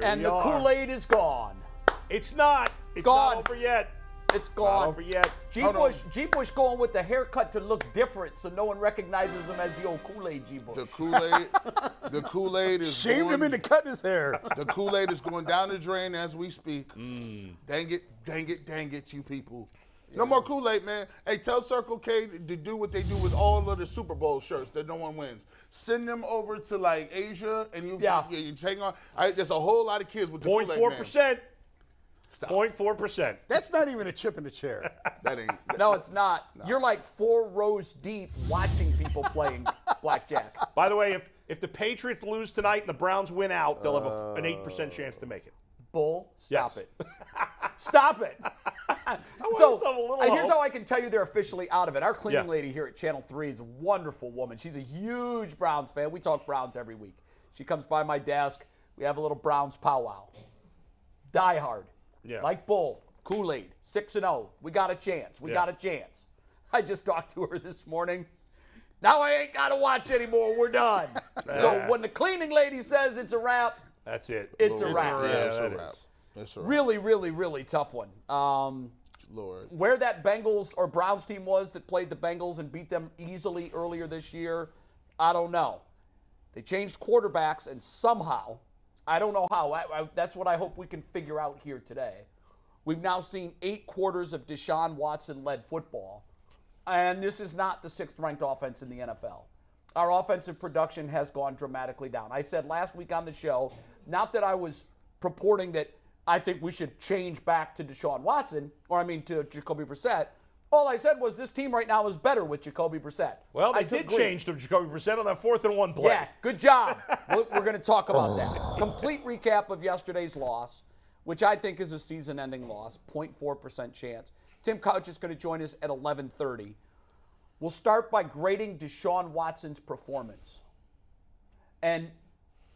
And the Kool-Aid is gone. It's not. It's gone. not over yet. It's gone. Not over yet. G. Bush going with the haircut to look different, so no one recognizes him as the old Kool-Aid G. Bush. The Kool-Aid is shamed him into cutting his hair. The Kool-Aid is going down the drain as we speak. Dang it, you people. No more Kool-Aid, man. Hey, tell Circle K to do what they do with all of the Super Bowl shirts that no one wins. Send them over to like Asia, and you take on. There's a whole lot of kids with the Kool-Aid, 0.4%. 0.4%. That's not even a chip in the chair. That ain't. No, it's not. No. You're like 4 rows deep watching people playing blackjack. By the way, if the Patriots lose tonight and the Browns win out, they'll have an 8% chance to make it. Bull, stop it. Stop it. So here's how I can tell you they're officially out of it. Our cleaning lady here at Channel 3 is a wonderful woman. She's a huge Browns fan. We talk Browns every week. She comes by my desk. We have a little Browns powwow. Die hard. Yeah. Like Bull, Kool-Aid, 6-0. We got a chance. We got a chance. I just talked to her this morning. Now I ain't got to watch anymore. We're done. So when the cleaning lady says it's a wrap, that's it. It's a wrap. Yeah, it's a wrap. Is. Really, really, really tough one. Lord. Where that Bengals or Browns team was that played the Bengals and beat them easily earlier this year, I don't know. They changed quarterbacks, and somehow, I don't know how. That's what I hope we can figure out here today. We've now seen 8 quarters of Deshaun Watson-led football, and this is not the 6th-ranked offense in the NFL. Our offensive production has gone dramatically down. I said last week on the show, not that I was purporting that I think we should change back to Deshaun Watson, to Jacoby Brissett. All I said was this team right now is better with Jacoby Brissett. Well, they did change to Jacoby Brissett on that 4th and 1 play. Yeah, good job. We're going to talk about that. Complete recap of yesterday's loss, which I think is a season-ending loss, 0.4% chance. Tim Couch is going to join us at 11:30. We'll start by grading Deshaun Watson's performance. And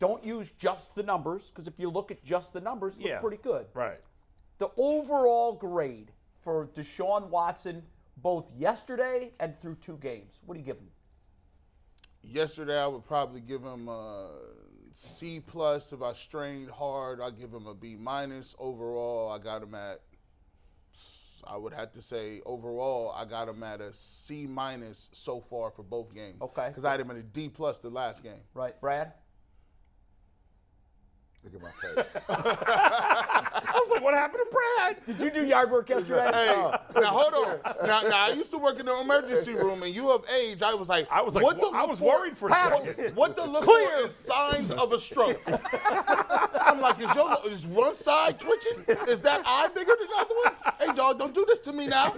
don't use just the numbers, because if you look at just the numbers, it looks pretty good. Right. The overall grade for Deshaun Watson, both yesterday and through 2 games. What do you give him? Yesterday, I would probably give him a C+. If I strained hard, I'd give him a B-. Overall, I got him at, I would have to say, overall, I got him at a C- so far for both games. Okay. Because I had him at a D+ the last game. Right. Brad? Look at my face. I was like, what happened to Brad? Did you do yard work yesterday? Hey, now hold on. Now I used to work in the emergency room, and you of age, I was like, what to look I was for? worried for a second. What to look for is signs of a stroke. I'm like, is one side twitching? Is that eye bigger than the other one? Hey, dog, don't do this to me now.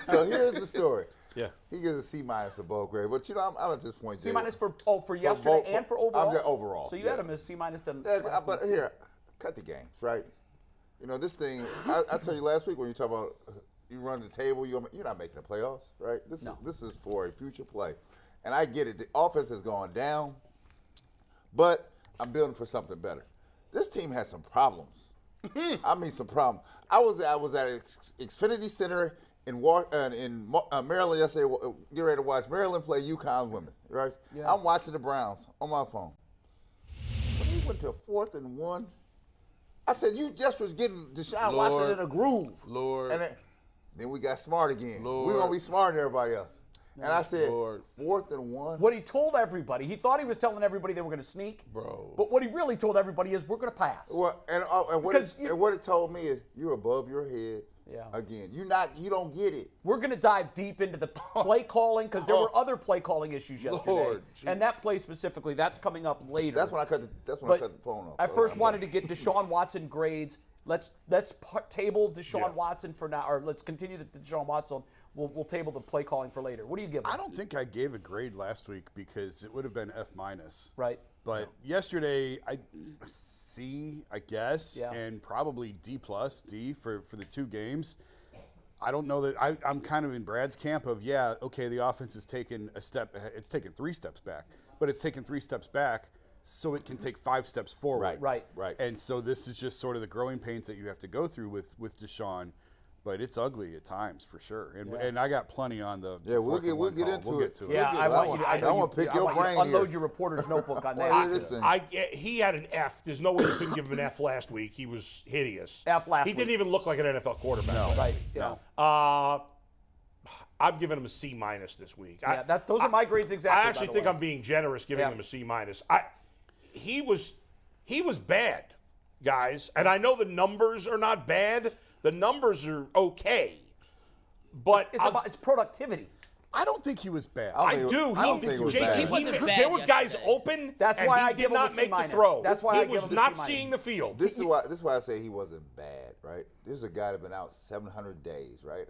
So here's the story. Yeah. He gives a C- for both grade. But, I'm at this point, C- for yesterday and for overall? I'm overall. So you had him as C- then. Yeah, but here, cut the games, right? This thing, I tell you last week when you talk about you run the table, you're not making the playoffs, right? This is for a future play. And I get it. The offense has gone down, but I'm building for something better. This team has some problems. I mean, some problems. I was at Xfinity Center in Maryland yesterday, getting ready to watch Maryland play UConn women, right? Yeah. I'm watching the Browns on my phone. When he went to 4th and 1, I said, you just was getting Deshaun Watson in a groove. Lord. And then we got smart again. Lord. We're going to be smarter than everybody else. And I said, 4th and 1. What he told everybody, he thought he was telling everybody they were going to sneak. Bro. But what he really told everybody is, we're going to pass. Well, and what it told me is, you're above your head. Yeah. Again, you don't get it. We're going to dive deep into the play calling, because there were other play calling issues yesterday. Lord, and that play specifically, that's coming up later. That's when I cut the phone off. I first wanted to get Deshaun Watson grades. Let's table Deshaun Watson for now, or let's continue the Deshaun Watson. We'll table the play calling for later. What do you give him? I don't think I gave a grade last week because it would have been F-. Right. But yesterday, C, I guess, and probably D+ for the 2 games. I don't know that I'm kind of in Brad's camp of, the offense has taken a step. It's taken 3 steps back, but it's taken 3 steps back so it can take 5 steps forward. Right. And so this is just sort of the growing pains that you have to go through with Deshaun. but it's ugly at times for sure. And I got plenty on the we'll get call. into We'll it. get to Yeah, it. I want to pick your brain unload here. your reporter's notebook on that. Listen. He had an F. There's no way you couldn't give him an F last week. He was hideous. F last He week. didn't even look like an NFL quarterback. No. Right. Yeah. I'm giving him a C- this week. Yeah, those are my grades exactly. I actually think I'm being generous giving him a C-. He was bad, guys, and I know the numbers are not bad. The numbers are okay, but it's productivity. I don't think he was bad. I do. I don't think it was Jason, bad. He wasn't bad there were guys yesterday. open. That's and why he I did give him a not make the C-. throw. That's why I he give was him a not C-. seeing the field. This is why I say he wasn't bad, right? This is a guy that's been out 700 days, right?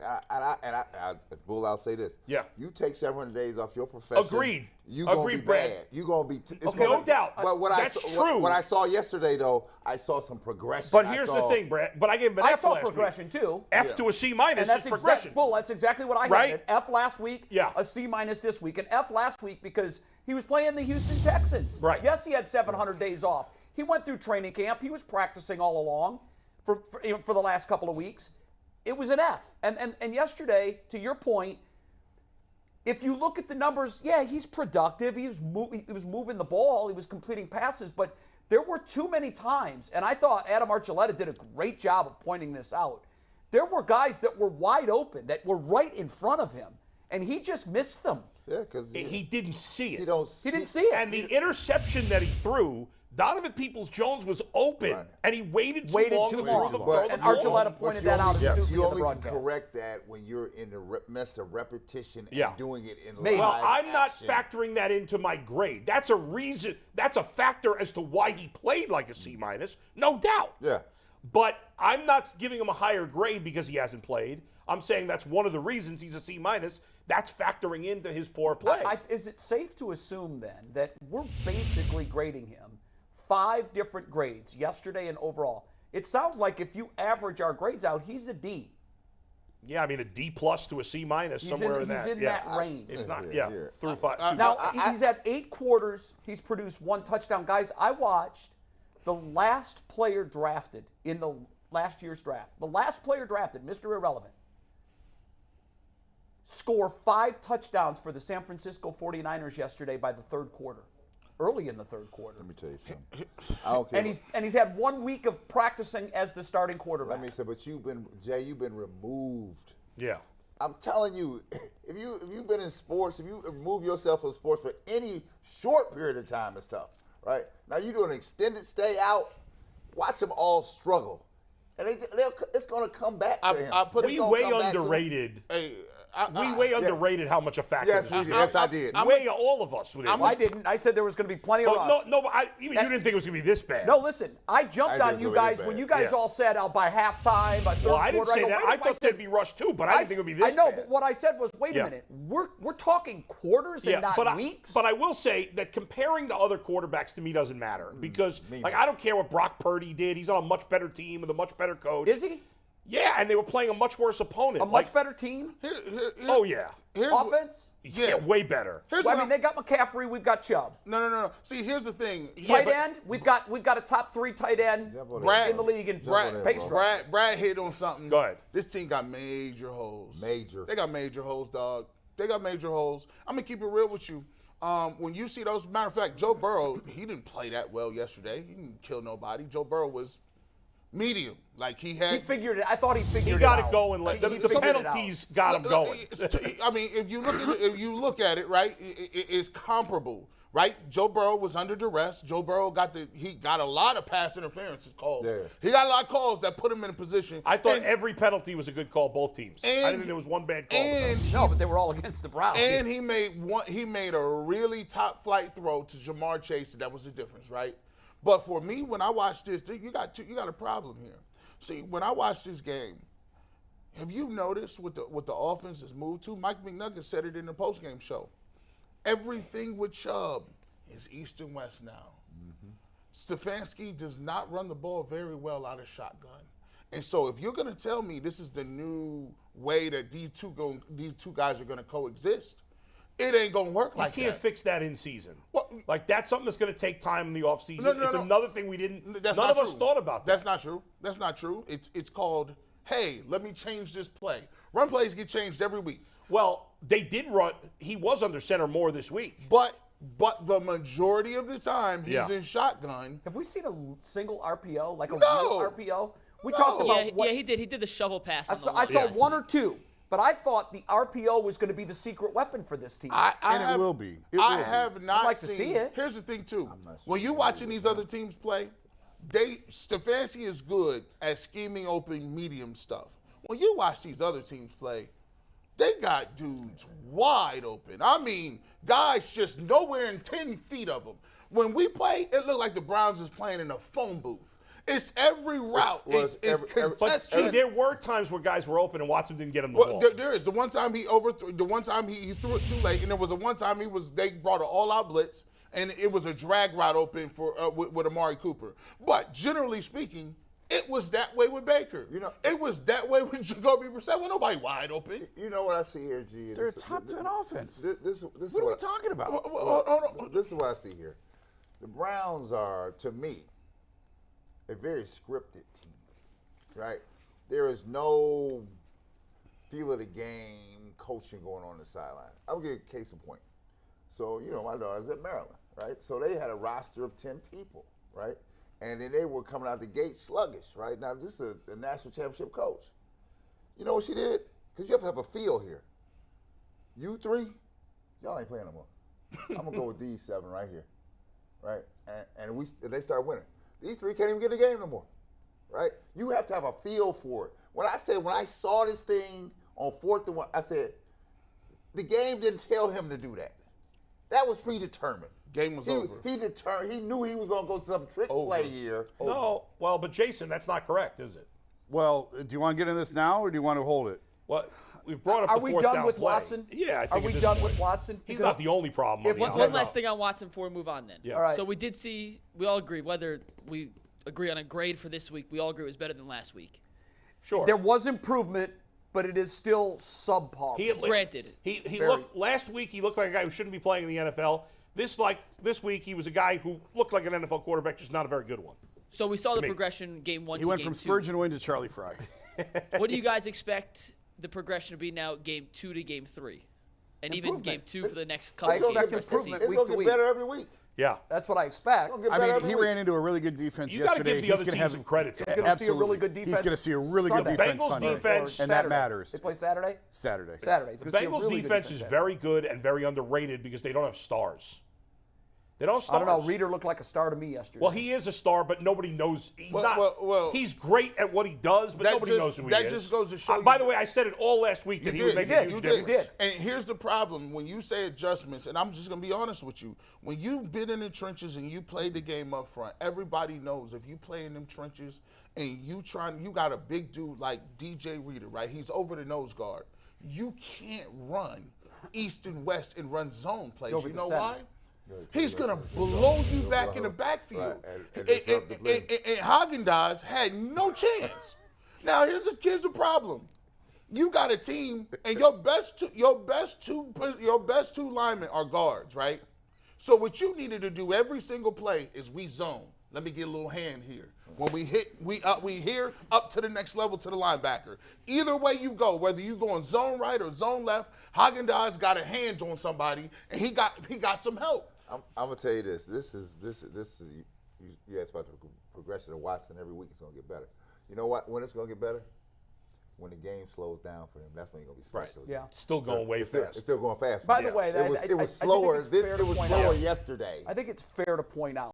Bull, I'll say this. Yeah. You take 700 days off your profession. Agreed. You gonna Agreed, be Brad. bad. You gonna be. No doubt. But That's true. What I saw yesterday, though, I saw some progression. But here's the thing, Brad. But I gave him an I F saw last progression week. too. F to a C- And is that's progression. that's exactly what I Right? had. F last week, Yeah. a C- this week. An F last week because he was playing the Houston Texans. Right. Yes, he had 700 days off. He went through training camp. He was practicing all along for the last couple of weeks. It was an F. And yesterday, to your point, if you look at the numbers, yeah, he's productive. He was moving the ball. He was completing passes, but there were too many times, and I thought Adam Archuleta did a great job of pointing this out. There were guys that were wide open, that were right in front of him, and he just missed them. Yeah, because He didn't see it. he don't. He didn't see it. And the interception that he threw, Donovan Peoples-Jones was open, Right. and he waited too Waited long too to long. throw the But- ball. And you Archuleta only- pointed but that out you astutely only- in You the only can broadcast. correct that when you're in the mess of repetition and Yeah. doing it in Maybe. Well, live I'm not action. factoring that into my grade. That's a reason. That's a factor as to why he played like a C-, no doubt. Yeah. But I'm not giving him a higher grade because he hasn't played. I'm saying that's one of the reasons he's a C-. That's factoring into his poor play. Is it safe to assume then that we're basically grading him 5 different grades yesterday and overall? It sounds like if you average our grades out, he's a D. Yeah, I mean a D+ to a C- somewhere in that. He's in yeah. that range. It's not. Yeah, Yeah, yeah. through 5. Now, he's had 8 quarters. He's produced 1 touchdown. Guys, I watched the last player drafted in the last year's draft. The last player drafted, Mr. Irrelevant, score 5 touchdowns for the San Francisco 49ers yesterday by the third quarter, early in the third quarter. Let me tell you something. I don't care. And he's had 1 week of practicing as the starting quarterback. Let me say, but you've been removed. Yeah. I'm telling you, if you've been in sports, if you remove yourself from sports for any short period of time, it's tough, right? Now you do an extended stay out, watch them all struggle, and it's going to come back to him. We way underrated. We way underrated how much a factor Yes, this we is. did. Yes, I did. Way all of us did. I didn't. I said there was going to be plenty of Oh, rush. no, but you didn't think it was going to be this bad. No, listen. I jumped I on did you feel it guys bad. when you guys Yeah. all said by halftime, by third Well, I didn't quarter. say go, that. wait a I minute, thought there'd be rush too, but I didn't think it would be this I know, bad. but what I said was, wait a Yeah. minute. We're talking quarters and not weeks. But I will say that comparing to other quarterbacks to me doesn't matter because, I don't care what Brock Purdy did. He's on a much better team with a much better coach. Is he? Yeah, and they were playing a much worse opponent. A much better team? Oh, yeah. Offense? Yeah, way better. Well, I mean, they got McCaffrey. We've got Chubb. No. See, here's the thing. Tight end? We've got a top 3 tight end Brad- in the league in Brad, pace rush. Brad hit on something. Go ahead. This team got major holes. Major. They got major holes, dog. They got major holes. I'm going to keep it real with you. When you see those, matter of fact, Joe Burrow, he didn't play that well yesterday. He didn't kill nobody. Joe Burrow was medium. Like he figured it. I thought he figured He it got out. it going. He The figured it out. penalties got him going. I mean, if you look at it, right, it's comparable, right? Joe Burrow was under duress. Joe Burrow got a lot of pass interference calls. Yeah. He got a lot of calls that put him in a position. I thought every penalty was a good call, both teams. I didn't think there was one bad call. No, but they were all against the Browns. And he made a really top flight throw to Jamar Chase. That was the difference, right? But for me, when I watch this, you got a problem here. See, when I watch this game, have you noticed what the offense has moved to? Mike McNuggets said it in the postgame show. Everything with Chubb is east and west now. Stefanski does not run the ball very well out of shotgun. And so if you're going to tell me this is the new way that these two guys are going to coexist, it ain't going to work like that. You can't fix that in season. Well, that's something that's going to take time in the offseason. No, it's no. another thing we didn't. That's none not of us true. thought about that. That's not true. That's not true. It's called hey, let me change this play. Run plays get changed every week. Well, they did run. He was under center more this week. But the majority of the time, he's in shotgun. Have we seen a single RPO, like a No. real RPO? We No. talked about Yeah, he did. He did the shovel pass. I saw one or two, but I thought the RPO was going to be the secret weapon for this team. It will be. It I will be. have not I'd like to seen. see it. Here's the thing, too. When you're watching these other teams play, Stefanski is good at scheming open medium stuff. When you watch these other teams play, they got dudes wide open. I mean, guys just nowhere in 10 feet of them. When we play, it looked like the Browns is playing in a phone booth. It's every route. It's But contested. there were times where guys were open and Watson didn't get him the ball. There is. The one time he overthrew, the one time he threw it too late, and there was a one time they brought an all-out blitz, and it was a drag route open for with Amari Cooper. But generally speaking, it was that way with Baker. It was that way with Jacoby Brissett. Well, nobody wide open. You know what I see here, G? They're a top 10 offense. This What are we talking about? Hold on. This is what I see here. The Browns are, to me, a very scripted team, right? There is no feel of the game coaching going on the sideline. I'll give you a case in point. So, my daughter's at Maryland, right? So they had a roster of 10 people, right? And then they were coming out the gate sluggish, right? Now, this is a national championship coach. You know what she did? Because you have to have a feel here. You three, y'all ain't playing no more. I'm going to go with these 7 right here, right? And they start winning. These 3 can't even get the game no more, right? You have to have a feel for it. When I saw this thing on 4th and 1, I said, the game didn't tell him to do that. That was predetermined. Game was over. He knew he was going to go some trick play here. No, well, but Jason, that's not correct, is it? Well, do you want to get in this now, or do you want to hold it? Well, we've brought up Are the we fourth done down with play. Watson? Yeah, I think Are at we this done point. with Watson? He's Because not the only problem. on the One offense. last thing on Watson before we move on then. Yeah. All right. So we did see, we all agree, whether we agree on a grade for this week, we all agree it was better than last week. Sure. There was improvement, but it is still subpar. Granted. He looked last week. He looked like a guy who shouldn't be playing in the NFL. This week he was a guy who looked like an NFL quarterback, just not a very good one. So we saw the progression game 1 He to went game from 2. Spurgeon Wayne to Charlie Fry. What do you guys expect the progression to be now game 2 to game 3? And even game 2 for the next couple I games expect the rest of the improvement. season? It's going to week get to better every week. Yeah. That's what I expect. It's gonna get I better mean, every he week. ran into a really good defense You gotta yesterday. give the other He's teams gonna some credit. He's going to see a really good defense. He's going to see a really good Sunday. defense Bengals Sunday. defense- and that Saturday. matters. They play Saturday? Saturday. Saturday. He's The gonna see a Bengals really good defense is Saturday. very good and very underrated because they don't have stars. They don't have I stars. don't know. Reader looked like a star to me yesterday. Well, he is a star, but nobody knows. He's not. well, he's great at what he does, but that nobody just- knows who he that is. just goes to show By you- the way, I said it all last week that he would make a huge difference. You did. And here's the problem. When you say adjustments, and I'm just going to be honest with you, when you've been in the trenches and you played the game up front, everybody knows if you play in them trenches and you got a big dude like DJ Reader, right? He's over the nose guard. You can't run east and west and run zone plays. Over You the know center. why? He's going to blow you back in the backfield. Right, and And disrupt the play. Haagen-Dazs had no chance. Now, here's the problem. You got a team, and your best two linemen are guards, right? So what you needed to do every single play is we zone. Let me get a little hand here. When we hit, we here up to the next level to the linebacker. Either way you go, whether you going zone right or zone left, Haagen-Dazs got a hand on somebody, and he got some help. I'm gonna tell you this. This is you asked about the progression of Watson every week. It's gonna get better. You know what? When it's gonna get better? When the game slows down for him. That's when he's gonna be special. Yeah. Still going way It's fast. still going fast. By the way, it was I think slower. it's fair to It was point slower out- yesterday. I think it's fair to point out